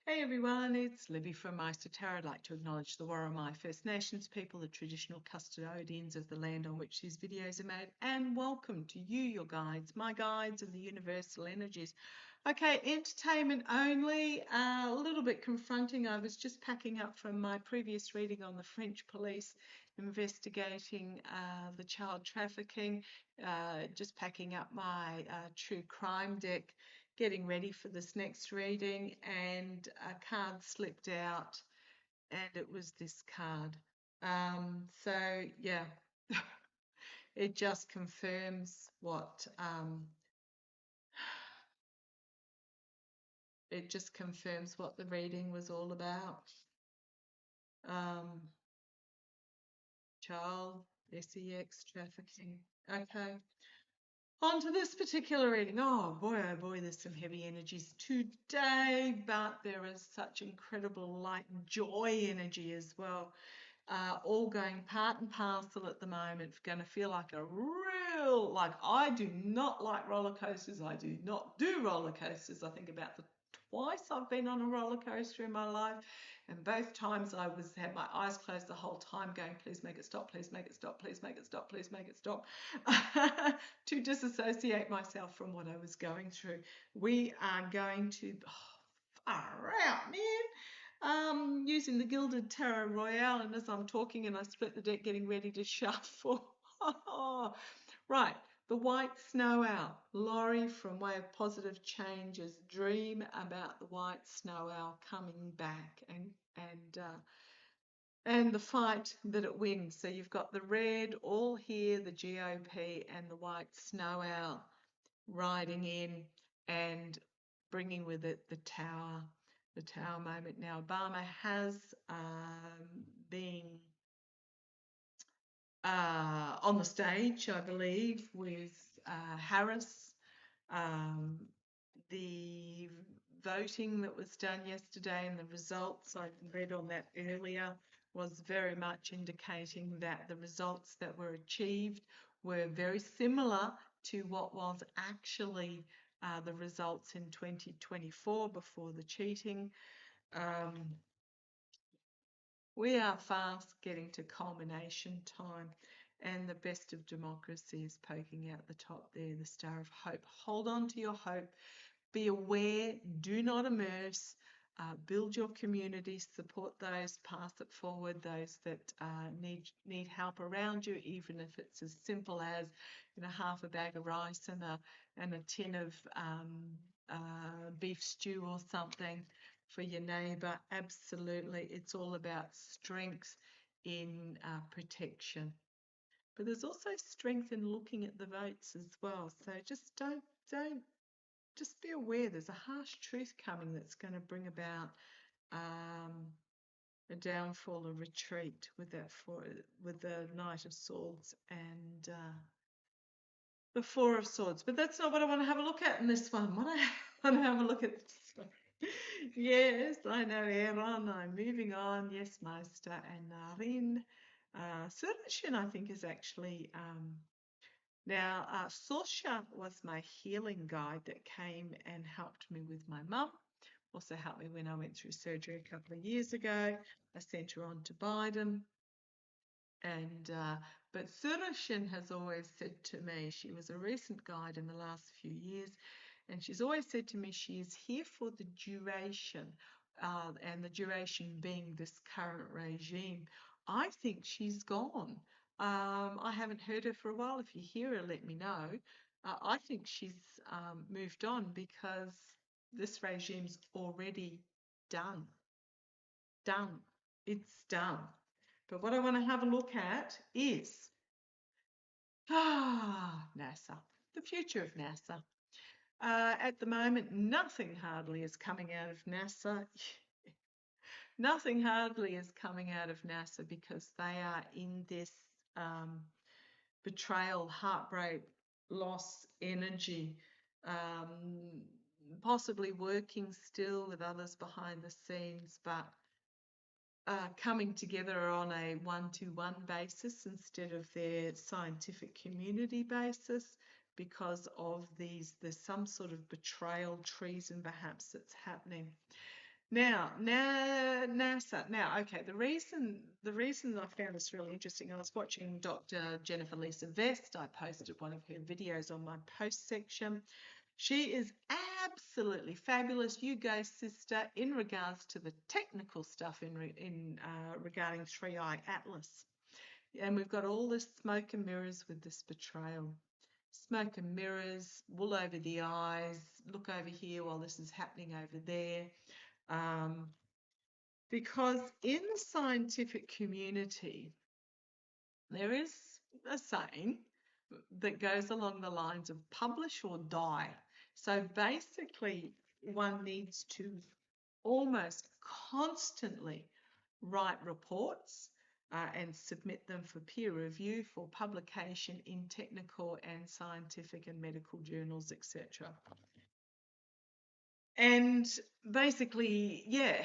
Hey everyone, it's Libby from Maighstirtarot. I'd like to acknowledge the Worimi First Nations people, the traditional custodians of the land on which these videos are made, and welcome to you, your guides, my guides, and the universal energies. Okay, entertainment only, a little bit confronting. I was just packing up from my previous reading on the French police investigating the child trafficking, just packing up my true crime deck, getting ready for this next reading, and a card slipped out, and it was this card. So yeah, it just confirms what the reading was all about. Um, Child sex trafficking. Okay. On to this particular reading. Oh boy, there's some heavy energies today, but there is such incredible light and joy energy as well. All going part and parcel at the moment. Going to feel like I do not like roller coasters. I do not do roller coasters. I think about the twice I've been on a roller coaster in my life, and both times I had my eyes closed the whole time going, please make it stop, please make it stop, please make it stop, please make it stop, to disassociate myself from what I was going through. We are going to, far out, man. Using the Gilded Tarot Royale, and as I'm talking and I split the deck getting ready to shuffle. Right, the White Snow Owl. Laurie from Way of Positive Changes. Dream about the White Snow Owl coming back and the fight that it wins. So you've got the red all here, the GOP, and the White Snow Owl riding in and bringing with it the Tower moment. Now, Obama has been on the stage, I believe, with Harris. The voting that was done yesterday and the results I read on that earlier was very much indicating that the results that were achieved were very similar to what was actually the results in 2024 before the cheating. We are fast getting to culmination time, and the best of democracy is poking out the top there, the Star of Hope. Hold on to your hope. Be aware, do not immerse, build your community, support those, pass it forward, those that need help around you, even if it's as simple as half a bag of rice and a tin of beef stew or something for your neighbour. Absolutely, it's all about strength in protection. But there's also strength in looking at the votes as well. So just don't just be aware there's a harsh truth coming that's going to bring about a downfall, a retreat with the Knight of Swords and the Four of Swords. But that's not what I want to have a look at in this one. What I want to have a look at this one. Yes, I know, Aaron. I'm moving on. Yes, Meister and Narin. Sudarshan, I think, is actually now, Sorsha was my healing guide that came and helped me with my mum. Also helped me when I went through surgery a couple of years ago. I sent her on to Biden. And but Sudarshan has always said to me, she was a recent guide in the last few years, and she's always said to me she is here for the duration, and the duration being this current regime. I think she's gone. I haven't heard her for a while. If you hear her, let me know. I think she's moved on because this regime's already done. Done. It's done. But what I want to have a look at is NASA, the future of NASA. At the moment, nothing hardly is coming out of NASA. Nothing hardly is coming out of NASA because they are in this betrayal, heartbreak, loss, energy, possibly working still with others behind the scenes, but coming together on a one-to-one basis instead of their scientific community basis because of there's some sort of betrayal, treason perhaps that's happening. Now, NASA. Now, okay, the reason I found this really interesting, I was watching Dr. Jennifer Lisa Vest. I posted one of her videos on my post section. She is absolutely fabulous. You go, sister, in regards to the technical stuff in regarding Three Eye Atlas. And we've got all this smoke and mirrors with this betrayal. Smoke and mirrors, wool over the eyes, look over here while this is happening over there. Because in the scientific community, there is a saying that goes along the lines of publish or die. So basically, one needs to almost constantly write reports and submit them for peer review for publication in technical and scientific and medical journals, etc. And basically, yeah,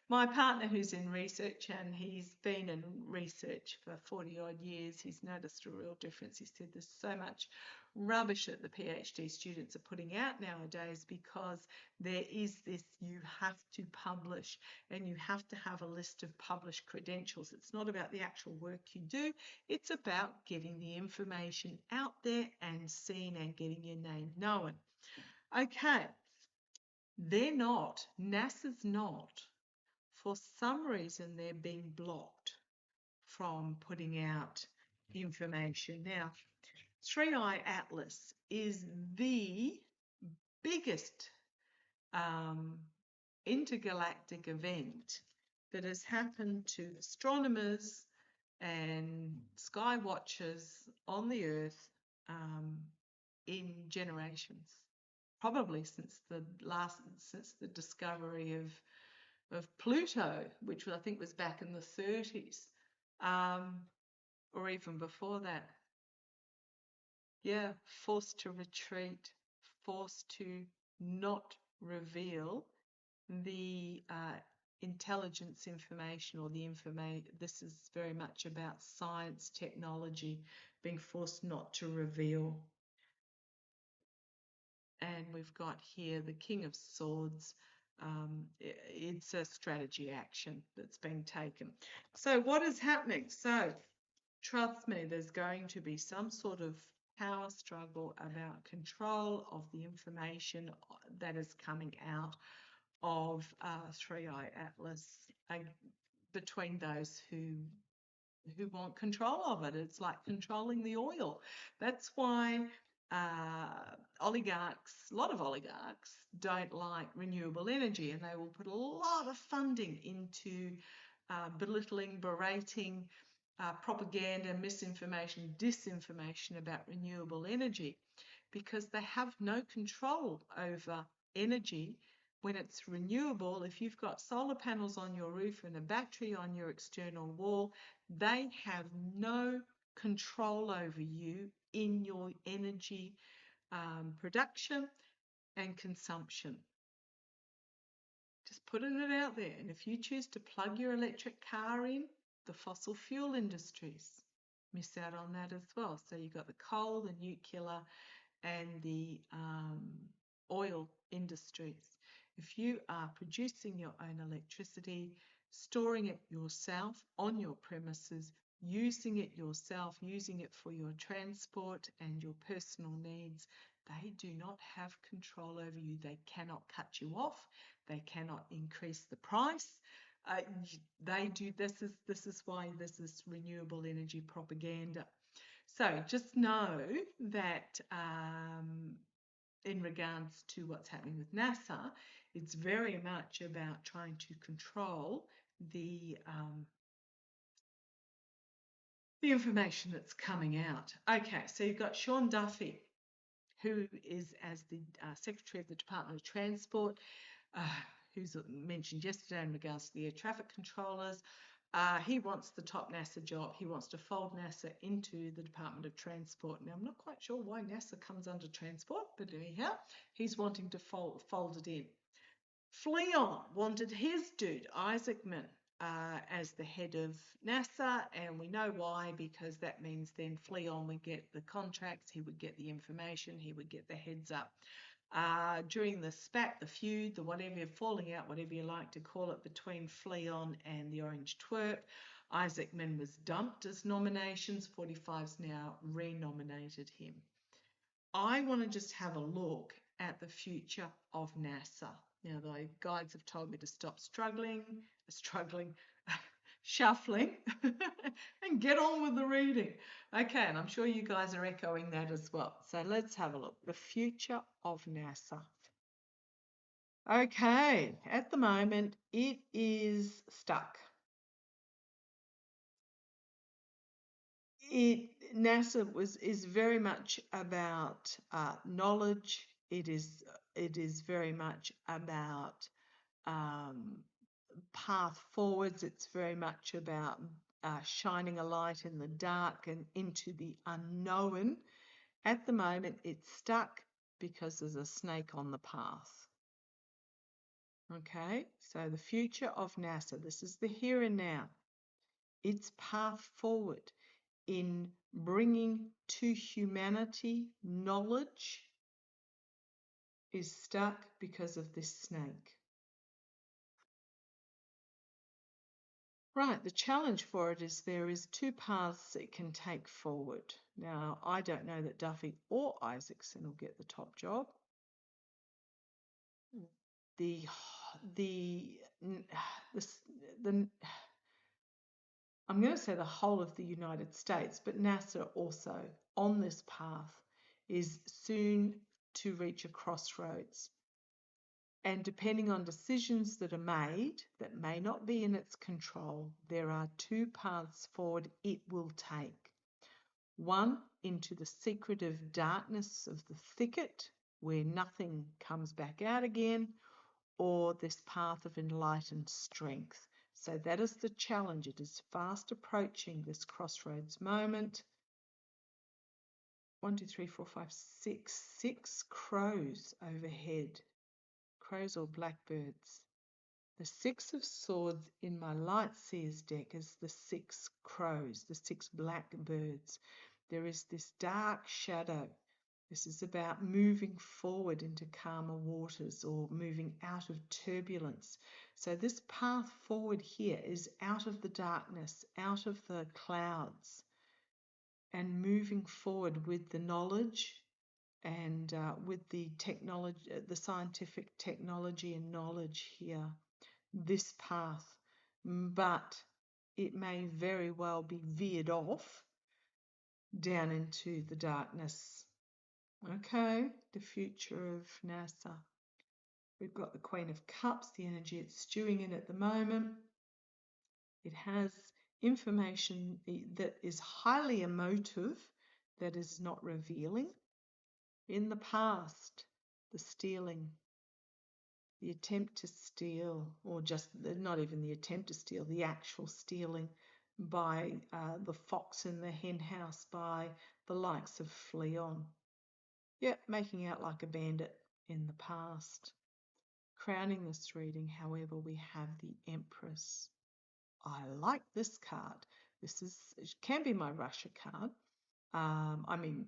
my partner who's in research, and he's been in research for 40 odd years, he's noticed a real difference. He said there's so much rubbish that the PhD students are putting out nowadays because there is this, you have to publish and you have to have a list of published credentials. It's not about the actual work you do, it's about getting the information out there and seen and getting your name known. Okay. They're not, NASA's not. For some reason, they're being blocked from putting out information. Now, Three Eye Atlas is the biggest intergalactic event that has happened to astronomers and sky watchers on the Earth in generations. Probably since the discovery of Pluto, which I think was back in the 30s, or even before that. Yeah, forced to retreat, forced to not reveal the intelligence information or the information. This is very much about science, technology, being forced not to reveal. And we've got here the King of Swords. It's a strategy action that's being taken. So what is happening? So trust me, there's going to be some sort of power struggle about control of the information that is coming out of Three Eye Atlas between those who want control of it. It's like controlling the oil. That's why oligarchs, a lot of oligarchs, don't like renewable energy, and they will put a lot of funding into belittling, berating, propaganda, misinformation, disinformation about renewable energy, because they have no control over energy. When it's renewable, if you've got solar panels on your roof and a battery on your external wall, they have no control over you in your energy production and consumption. Just putting it out there. And if you choose to plug your electric car in, the fossil fuel industries miss out on that as well. So you've got the coal, the nuclear, and the oil industries. If you are producing your own electricity, storing it yourself on your premises, using it yourself, using it for your transport and your personal needs, they do not have control over you. They cannot cut you off. They cannot increase the price. They do. This is why this is renewable energy propaganda. So just know that in regards to what's happening with NASA, it's very much about trying to control the information that's coming out. Okay, so you've got Sean Duffy, who is as the Secretary of the Department of Transport, who's mentioned yesterday in regards to the air traffic controllers. He wants the top NASA job. He wants to fold NASA into the Department of Transport. Now, I'm not quite sure why NASA comes under transport, but anyhow, he's wanting to fold it in. Fleon wanted his dude, Isaacman, as the head of NASA, and we know why, because that means then Fleon would get the contracts, he would get the information, he would get the heads up during the spat, the feud, the whatever, falling out, whatever you like to call it, between Fleon and the Orange Twerp. Isaac Min was dumped as nominations. 45's now renominated him. I want to just have a look at the future of NASA. Now, the guides have told me to stop struggling, shuffling, and get on with the reading. Okay, and I'm sure you guys are echoing that as well. So let's have a look. The future of NASA. Okay, at the moment, it is stuck. NASA is very much about knowledge. It is very much about path forwards. It's very much about shining a light in the dark and into the unknown. At the moment, it's stuck because there's a snake on the path. Okay, so the future of NASA, this is the here and now. Its path forward in bringing to humanity knowledge is stuck because of this snake. Right, the challenge for it is there is two paths it can take forward. Now, I don't know that Duffy or Isaacson will get the top job. I'm going to say the whole of the United States, but NASA also on this path is soon to reach a crossroads. And depending on decisions that are made that may not be in its control, there are two paths forward it will take. One, into the secretive darkness of the thicket where nothing comes back out again, or this path of enlightened strength. So that is the challenge. It is fast approaching this crossroads moment. 1, 2, 3, 4, 5, 6. 6 crows overhead. Crows or blackbirds. The 6 of Swords in my Light Seers deck is the 6 crows, the 6 blackbirds. There is this dark shadow. This is about moving forward into calmer waters or moving out of turbulence. So this path forward here is out of the darkness, out of the clouds, and moving forward with the knowledge and with the technology, the scientific technology and knowledge here. This path, but it may very well be veered off down into the darkness. Okay, the future of NASA. We've got the Queen of Cups, the energy it's stewing in at the moment. It has information that is highly emotive, that is not revealing. In the past, the stealing, the attempt to steal, or just not even the attempt to steal, the actual stealing by the fox in the hen house, by the likes of Fleon. Yeah, making out like a bandit in the past. Crowning this reading, however, we have the Empress. I like this card. It can be my Russia card. I mean,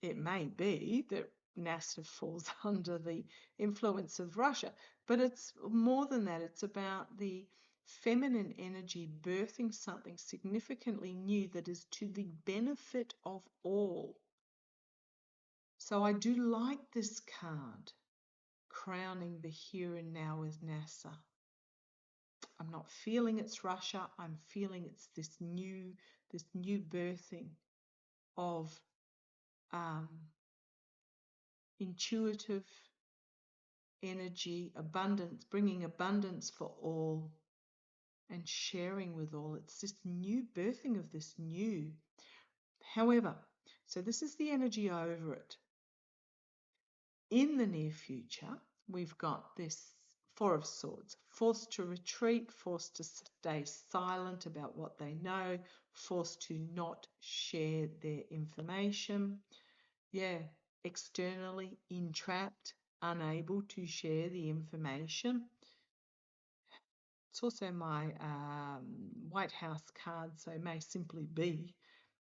it may be that NASA falls under the influence of Russia, but it's more than that. It's about the feminine energy birthing something significantly new that is to the benefit of all. So I do like this card, crowning the here and now with NASA. I'm not feeling it's Russia. I'm feeling it's this new birthing of intuitive energy, abundance, bringing abundance for all and sharing with all. It's this new birthing of this new. However, so this is the energy over it. In the near future, we've got this Four of Swords, forced to retreat, forced to stay silent about what they know, forced to not share their information. Yeah, externally entrapped, unable to share the information. It's also my White House card, so it may simply be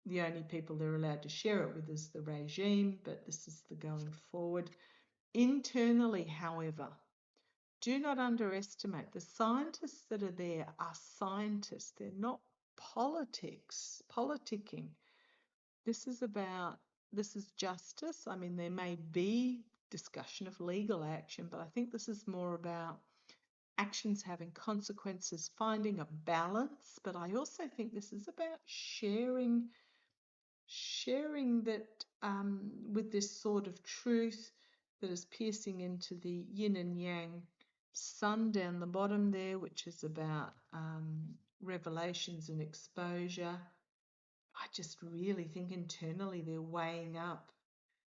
the only people they're allowed to share it with is the regime, but this is the going forward. Internally, however, do not underestimate the scientists that are there are scientists. They're not politicking. This is justice. I mean, there may be discussion of legal action, but I think this is more about actions having consequences, finding a balance. But I also think this is about sharing that with this sort of truth that is piercing into the yin and yang sun down the bottom there, which is about revelations and exposure. I just really think internally they're weighing up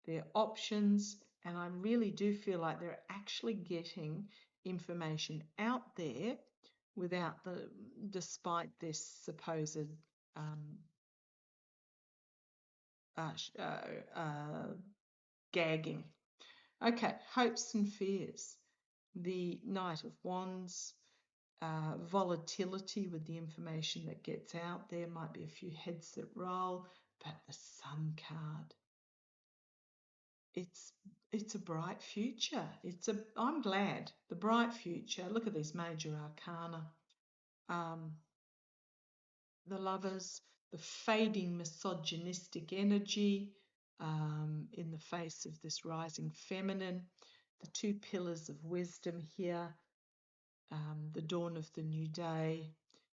their options, and I really do feel like they're actually getting information out there despite this supposed gagging. Okay, hopes and fears. The Knight of Wands, volatility with the information that gets out there. Might be a few heads that roll, but the Sun card. It's a bright future. I'm glad. The bright future. Look at these major arcana. The Lovers, the fading misogynistic energy in the face of this rising feminine, the two pillars of wisdom here, the dawn of the new day.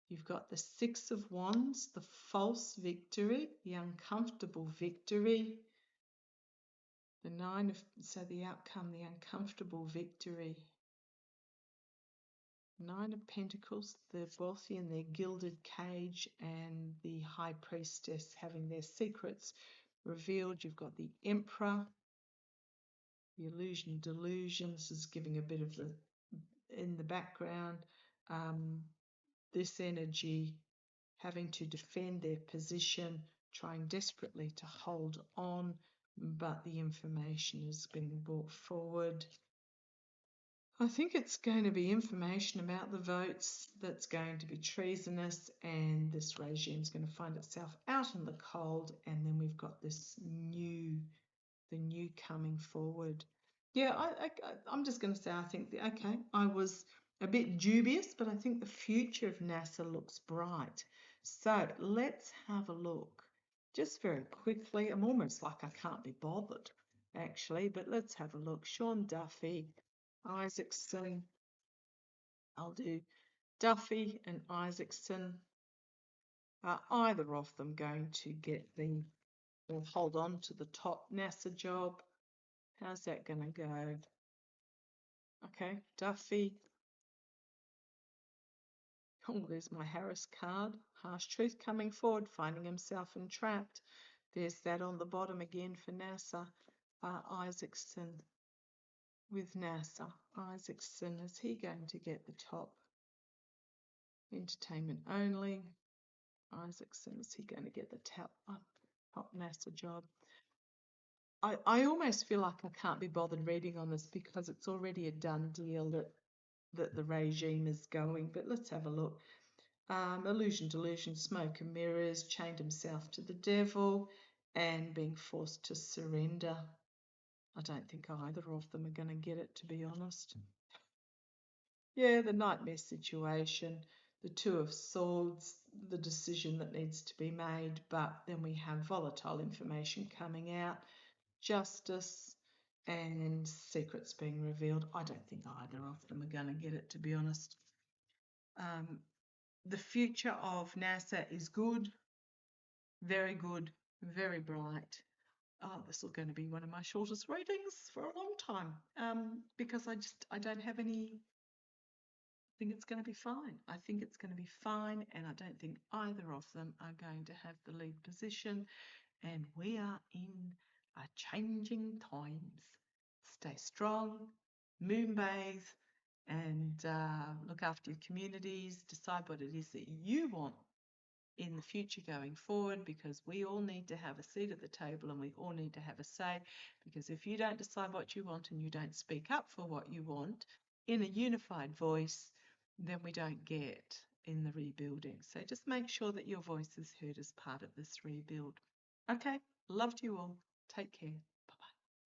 You've got the Six of Wands, the false victory, the uncomfortable victory, the the outcome, the uncomfortable victory. Nine of Pentacles, the wealthy in their gilded cage, and the High Priestess having their secrets revealed. You've got the Emperor, the illusion delusion. This is giving a bit of in the background. This energy having to defend their position, trying desperately to hold on, but the information is being brought forward. I think it's going to be information about the votes that's going to be treasonous, and this regime is going to find itself out in the cold, and then we've got the new coming forward. Yeah, I'm just going to say I think, okay, I was a bit dubious, but I think the future of NASA looks bright. So let's have a look just very quickly. I'm almost like I can't be bothered, actually, but let's have a look. Sean Duffy, Isaacson. I'll do Duffy and Isaacson. Are either of them going to get or hold on to the top NASA job? How's that going to go? Okay, Duffy. Oh, there's my Harris card. Harsh truth coming forward, finding himself entrapped. There's that on the bottom again for NASA. Isaacson with NASA. Isaacson, is he going to get the top? Entertainment only. Isaacson, is he going to get the top NASA job? I almost feel like I can't be bothered reading on this because it's already a done deal that the regime is going. But let's have a look. Illusion, delusion, smoke and mirrors, chained himself to the devil and being forced to surrender. I don't think either of them are going to get it, to be honest. Yeah, the nightmare situation, the Two of Swords, the decision that needs to be made, but then we have volatile information coming out, justice and secrets being revealed. I don't think either of them are going to get it, to be honest. The future of NASA is good, very bright. Oh, this is going to be one of my shortest readings for a long time because I don't have any. I think it's going to be fine. I think it's going to be fine, and I don't think either of them are going to have the lead position. And we are in a changing times. Stay strong, moonbathe, and look after your communities. Decide what it is that you want in the future going forward, because we all need to have a seat at the table and we all need to have a say, because if you don't decide what you want and you don't speak up for what you want in a unified voice, then we don't get in the rebuilding. So just make sure that your voice is heard as part of this rebuild. Okay, loved you all. Take care.